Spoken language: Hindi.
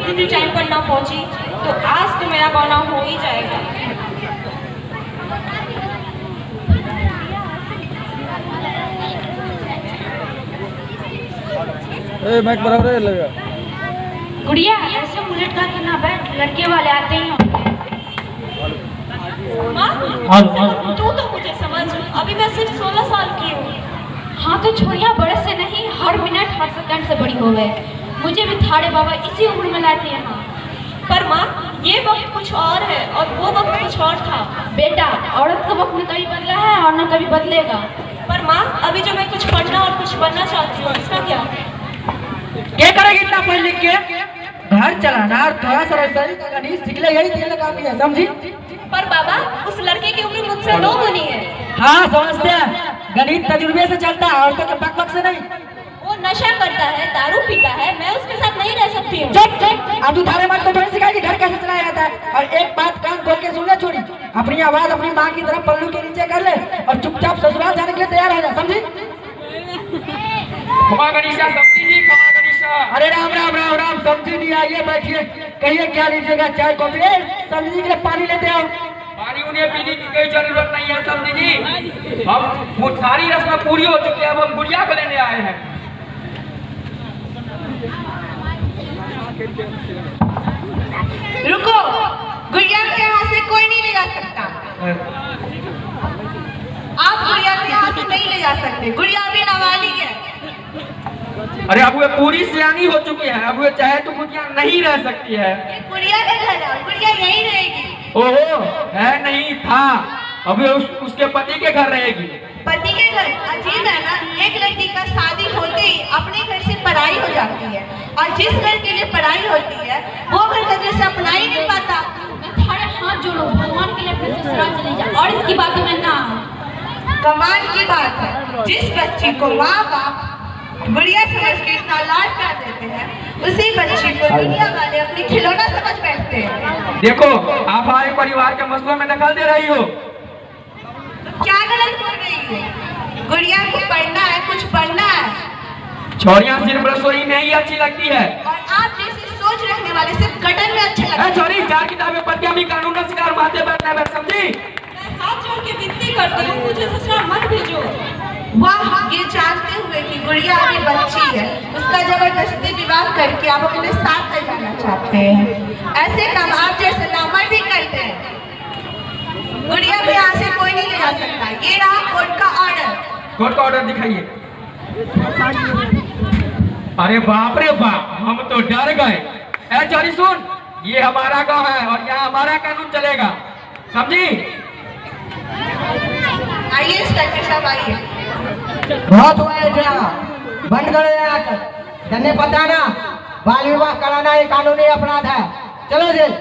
दीदी टाइम पर ना पहुंची तो आज तो मेरा बौना हो ही जाएगा। माइक बराबर लगा। गुड़िया ऐसे मुंह लटका के ना बैठ, लड़के वाले आते ही होंगे। तू तो मुझे समझ, अभी मैं सिर्फ 16 साल की हूँ। हाँ तो छोरियाँ बड़े से नहीं, हर मिनट हर सेकंड से बड़ी हो गए। मुझे भी थाड़े बाबा इसी उम्र में लाए थे यहाँ। पर माँ ये वक्त कुछ और है और वो वक्त कुछ और था। बेटा औरत का वक्त न कभी बदला है और न कभी बदलेगा। पर माँ अभी जो मैं कुछ पढ़ना और कुछ बनना चाहती हूँ, इसका क्या करेगी इतना पढ़ लिख के? घर चलाना और थोड़ा सा गणित सीख ले, यही तेरे काफी है, समझी? पर बाबा उस लड़के की उम्र मुझसे 2 गुनी है। हाँ समझते हैं, गणित तजुर्बे से चलता है, औरतों के बक से नहीं। वो नशा करता है, दारू पीता है, मैं उसके साथ नहीं रह सकती हूँ। अब तू थारे मर्द को थोड़ी सिखाएगी घर कैसे चलाया जाता है। और एक बात कान खोल के सुन ले छोड़ी, अपनी आवाज अपनी माँ की तरफ पल्लू के नीचे कर ले और चुपचाप ससुराल जाने के लिए तैयार हो जा, समझी? क्षमा गणेशा, समझी जी, क्षमा गणेशा। अरे राम राम राम राम, समझी नहीं, आइए बैठिए, कहिए क्या लीजिएगा, चाय कॉफी? समझी के लिए पानी लेते आओ। पानी उन्हें पीने की कोई जरूरत नहीं है समझी जी, हम वो सारी रस्में पूरी हो चुकी है, अब हम गुड़िया को लेने आए हैं। रुको, गुड़िया के यहाँ से कोई नहीं ले जा सकता। आप गुड़िया के यहाँ से नहीं ले जा सकते, गुड़िया अभी नाबालिग है। अरे अब वो पूरी सियानी हो चुकी है, अब वो चाहे तो गुड़िया नहीं रह सकती है। गुड़िया का घर है, गुड़िया यहीं रहेगी। ओहो, है नहीं था, अब उसके पति के घर रहेगी। पति के घर? अजीब है ना, एक लड़की का शादी होते ही अपने घर से पढ़ाई हो जाती है और जिस घर के लिए पढ़ाई होती है वो घर का जैसे अपना ही नहीं पाता। तुम्हारे हाथ जोड़ो, भगवान के लिए अपने ससुराल चले जा और इसकी बातों में ना। कमाल की बात है, जिस बच्ची को माँ बाप गुड़िया समझ के इतना लाड कर देते हैं, उसी बच्ची को दुनिया वाले अपने खिलौना समझ बैठते हैं। देखो आप हमारे परिवार के मसलों में दखल दे रही हो। क्या गलत बोल रही हो? गुड़िया को पढ़ना है, कुछ पढ़ना है। छोरियां सिर्फ रसोई में ही अच्छी लगती है और आप जैसी सोच रखने वाले सिर्फ गटर में अच्छे लगते हैं। छोरी 4 किताबें पढ़ के हमें कानून का शिकार माथे बैठना है, समझी? मैं हाथ जोड़ के विनती करती हूँ, मुझे ससुराल मत भेजो। वाह, ये जानते हुए कि गुड़िया अभी बच्ची है, उसका जबरदस्ती विवाह करके आप अपने साथ ले जाना चाहते हैं। ऐसे काम आप जैसे नामर्द भी करते हैं। गुड़िया भी यहाँ से कोई नहीं ले जा सकता। ये रहा कोर्ट का ऑर्डर। कोर्ट का ऑर्डर दिखाइए। अरे बाप रे बाप, हम तो डर गए। ए छोरी सुन, ये हमारा गांव है और यहाँ हमारा कानून चलेगा, समझी? आइए इंस्पेक्टर साहब, आइए। बहुत हुआ है जरा, बंद करो यार, तन्ने पता ना, बाल विवाह कराना एक कानूनी अपराध है, चलो जेल।